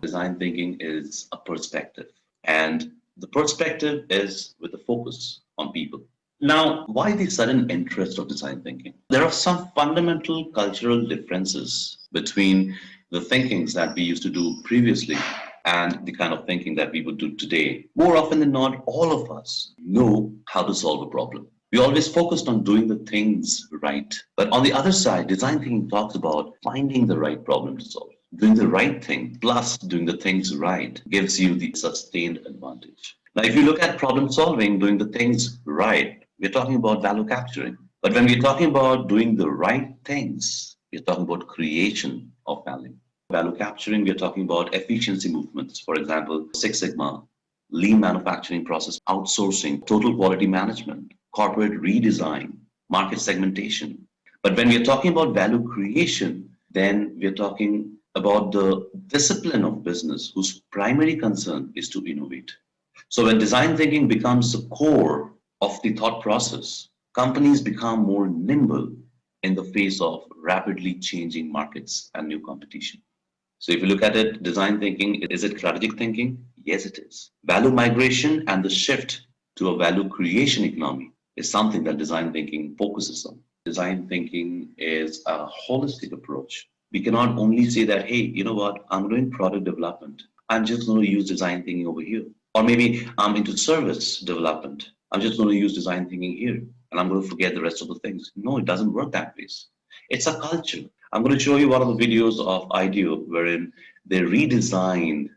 design thinking is a perspective, and the perspective is with a focus on people. Now, why the sudden interest of design thinking? There are some fundamental cultural differences between the thinkings that we used to do previously and the kind of thinking that we would do today. More often than not, all of us know how to solve a problem. We always focused on doing the things right. But on the other side, design thinking talks about finding the right problem to solve. Doing the right thing plus doing the things right gives you the sustained advantage. Now, if you look at problem solving, doing the things right, we're talking about value capturing. But when we're talking about doing the right things, we're talking about creation of value. Value capturing, we're talking about efficiency movements. For example, Six Sigma, lean manufacturing process outsourcing, total quality management, corporate redesign, market segmentation. But when we're talking about value creation, then we're talking about the discipline of business whose primary concern is to innovate. So when design thinking becomes the core of the thought process, companies become more nimble in the face of rapidly changing markets and new competition. So if you look at it, design thinking, is it strategic thinking? Yes, it is. Value migration and the shift to a value creation economy is something that design thinking focuses on. Design thinking is a holistic approach. We cannot only say that, hey, you know what, I'm doing product development. I'm just going to use design thinking over here. Or maybe I'm into service development. I'm just going to use design thinking here and I'm going to forget the rest of the things. No, it doesn't work that way. It's a culture. I'm going to show you one of the videos of IDEO wherein they redesigned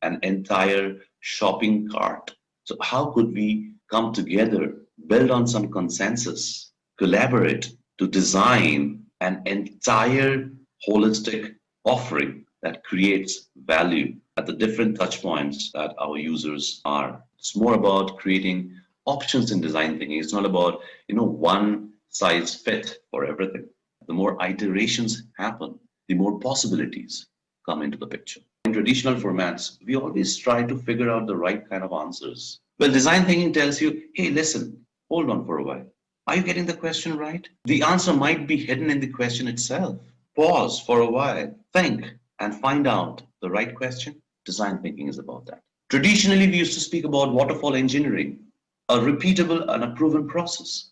an entire shopping cart. So how could we come together, build on some consensus, collaborate to design an entire holistic offering that creates value at the different touch points that our users are. It's more about creating options in design thinking. It's not about, one size fit for everything. The more iterations happen, the more possibilities come into the picture. In traditional formats, we always try to figure out the right kind of answers. Well, design thinking tells you, hey, listen, hold on for a while. Are you getting the question right? The answer might be hidden in the question itself. Pause for a while, think, and find out the right question. Design thinking is about that. Traditionally, we used to speak about waterfall engineering, a repeatable and a proven process.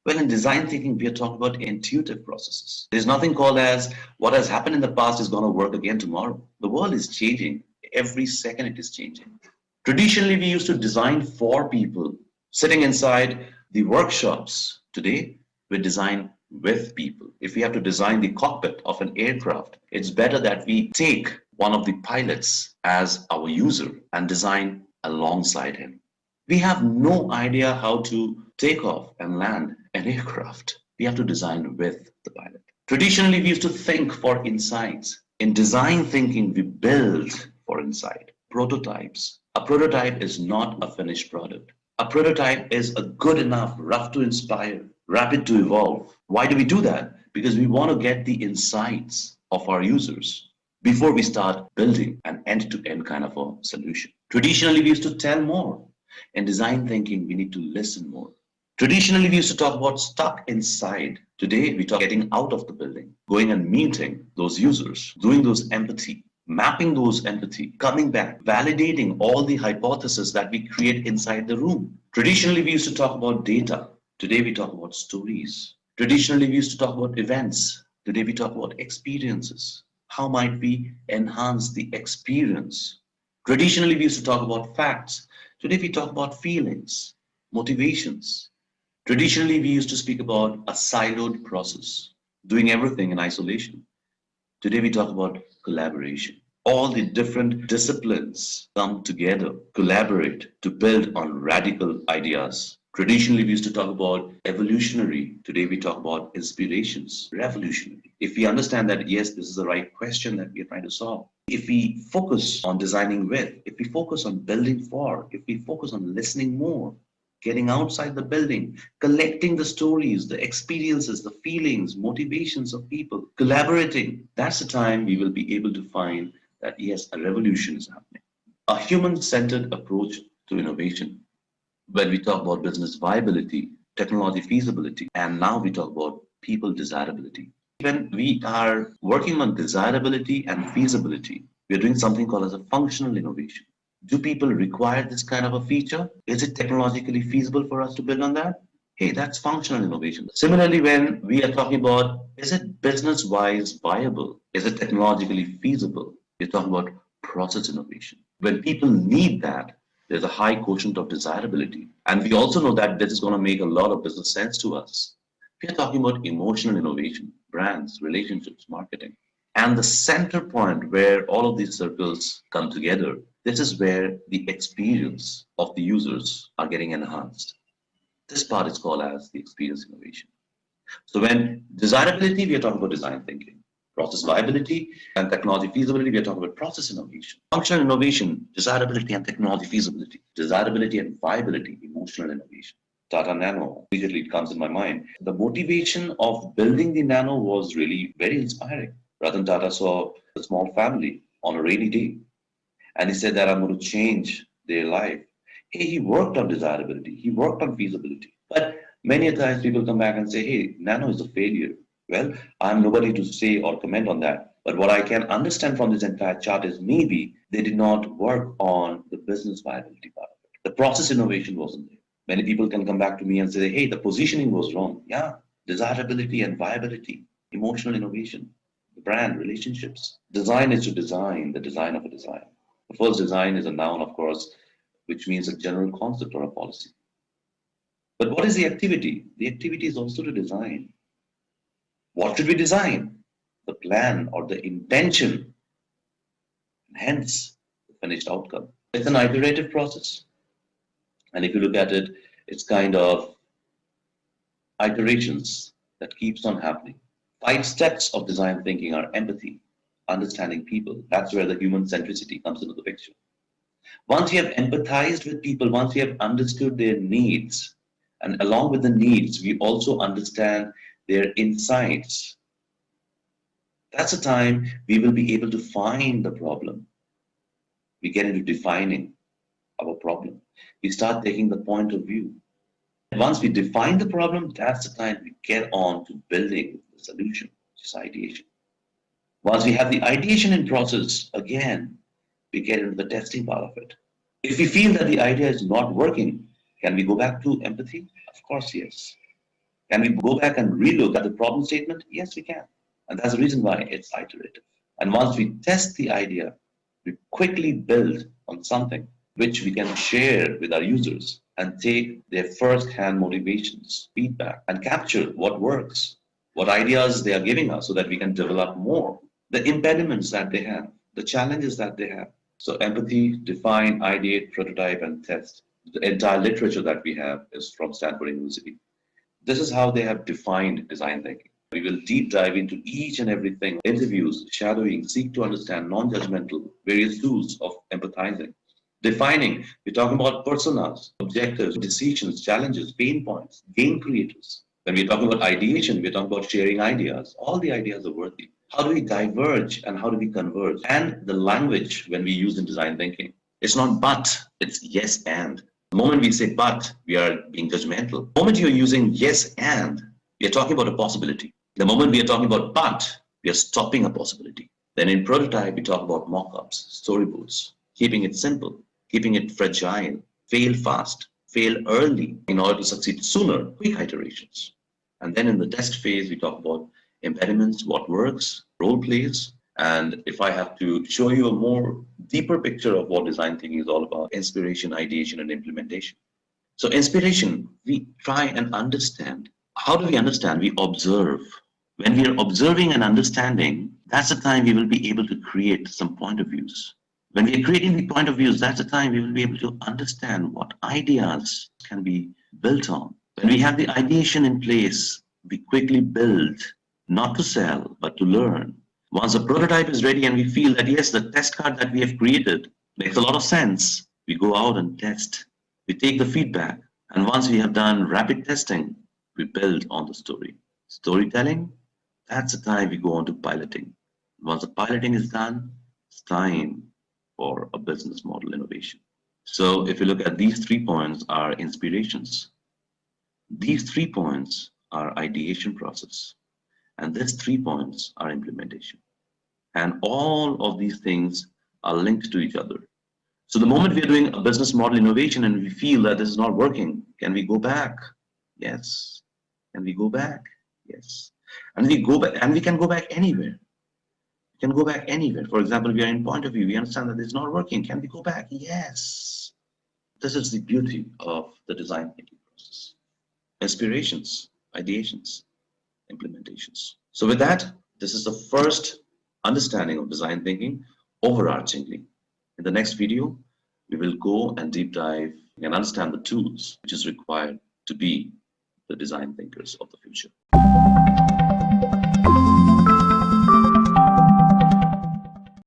Well, in design thinking, we are talking about intuitive processes. There's nothing called as what has happened in the past is going to work again tomorrow. The world is changing. Every second it is changing. Traditionally, we used to design for people sitting inside the workshops. Today, we design with people. If we have to design the cockpit of an aircraft, it's better that we take one of the pilots as our user and design alongside him. We have no idea how to take off and land an aircraft. We have to design with the pilot. Traditionally, we used to think for insights. In design thinking, we build for insight. Prototypes. A prototype is not a finished product. A prototype is a good enough, rough to inspire, rapid to evolve. Why do we do that? Because we want to get the insights of our users before we start building an end-to-end kind of a solution. Traditionally, we used to tell more. In design thinking, we need to listen more. Traditionally, we used to talk about stuck inside. Today, we talk getting out of the building, going and meeting those users, doing those empathy, mapping those empathy, coming back, validating all the hypotheses that we create inside the room. Traditionally, we used to talk about data. Today, we talk about stories. Traditionally, we used to talk about events. Today, we talk about experiences. How might we enhance the experience? Traditionally, we used to talk about facts. Today, we talk about feelings, motivations. Traditionally, we used to speak about a siloed process, doing everything in isolation. Today, we talk about collaboration. All the different disciplines come together, collaborate to build on radical ideas. Traditionally, we used to talk about evolutionary. Today, we talk about inspirations, revolutionary. If we understand that, yes, this is the right question that we are trying to solve. If we focus on designing with, if we focus on building for, if we focus on listening more, getting outside the building, collecting the stories, the experiences, the feelings, motivations of people, collaborating, that's the time we will be able to find that, yes, a revolution is happening. A human-centered approach to innovation. When we talk about business viability, technology feasibility, and now we talk about people desirability. When we are working on desirability and feasibility, We are doing something called as a functional innovation. Do people require this kind of a feature? Is it technologically feasible for us to build on that? Hey, that's functional innovation. Similarly, when we are talking about, is it business wise viable? Is it technologically feasible? We're talking about process innovation. When people need that, there's a high quotient of desirability. And we also know that this is going to make a lot of business sense to us. We are talking about emotional innovation, brands, relationships, marketing. And the center point where all of these circles come together, this is where the experience of the users are getting enhanced. This part is called as the experience innovation. So when desirability, we are talking about design thinking. Process viability and technology feasibility, we are talking about process innovation. Functional innovation, desirability and technology feasibility. Desirability and viability, emotional innovation. Tata Nano, immediately it comes in my mind. The motivation of building the Nano was really very inspiring. Ratan Tata saw a small family on a rainy day and he said that I'm going to change their life. Hey, he worked on desirability, he worked on feasibility. But many a times people come back and say, hey, Nano is a failure. Well, I'm nobody to say or comment on that. But what I can understand from this entire chart is maybe they did not work on the business viability part of it. The process innovation wasn't there. Many people can come back to me and say, hey, the positioning was wrong. Yeah, desirability and viability, emotional innovation, the brand, relationships. Design is to design the design of a design. The first design is a noun, of course, which means a general concept or a policy. But what is the activity? The activity is also to design. What should we design? The plan or the intention, hence the finished outcome. It's an iterative process. And if you look at it, it's kind of iterations that keeps on happening. 5 steps of design thinking are empathy, understanding people. That's where the human centricity comes into the picture. Once you have empathized with people, once you have understood their needs, and along with the needs, we also understand their insights. That's the time we will be able to find the problem. We get into defining our problem. We start taking the point of view. Once we define the problem, that's the time we get on to building the solution, which is ideation. Once we have the ideation in process, again, we get into the testing part of it. If we feel that the idea is not working, can we go back to empathy? Of course, yes. Can we go back and relook at the problem statement? Yes, we can. And that's the reason why it's iterative. And once we test the idea, we quickly build on something which we can share with our users and take their first-hand motivations, feedback, and capture what works, what ideas they are giving us so that we can develop more, the impediments that they have, the challenges that they have. So empathy, define, ideate, prototype, and test. The entire literature that we have is from Stanford University. This is how they have defined design thinking. We will deep dive into each and everything, interviews, shadowing, seek to understand, non-judgmental, various tools of empathizing. Defining, we're talking about personas, objectives, decisions, challenges, pain points, game creators. When we're talking about ideation, we're talking about sharing ideas. All the ideas are worthy. How do we diverge and how do we converge? And the language when we use in design thinking. It's not but, it's yes and. The moment we say but, we are being judgmental. The moment you're using yes and, we are talking about a possibility. The moment we are talking about but, we are stopping a possibility. Then in prototype, we talk about mock-ups, storyboards, keeping it simple, keeping it fragile, fail fast, fail early in order to succeed sooner, quick iterations. And then in the test phase, we talk about impediments, what works, role plays. And if I have to show you a more deeper picture of what design thinking is all about, inspiration, ideation, and implementation. So inspiration, we try and understand. How do we understand? We observe. When we are observing and understanding, that's the time we will be able to create some point of views. When we are creating the point of views, that's the time we will be able to understand what ideas can be built on. When we have the ideation in place, we quickly build, not to sell, but to learn. Once the prototype is ready and we feel that, yes, the test card that we have created makes a lot of sense, we go out and test. We take the feedback. And once we have done rapid testing, we build on the story. Storytelling, that's the time we go on to piloting. Once the piloting is done, it's time for a business model innovation. So if you look at these 3 points are inspirations. These 3 points are ideation process. And these 3 points are implementation. And all of these things are linked to each other. So the moment we are doing a business model innovation and we feel that this is not working, can we go back? Yes. Can we go back? Yes. And we go back, and we can go back anywhere. We can go back anywhere. For example, we are in point of view. We understand that it's not working. Can we go back? Yes. This is the beauty of the design thinking process. Inspirations, ideations, implementations. So with that, this is the first understanding of design thinking overarchingly. In the next video, we will go and deep dive and understand the tools which is required to be the design thinkers of the future.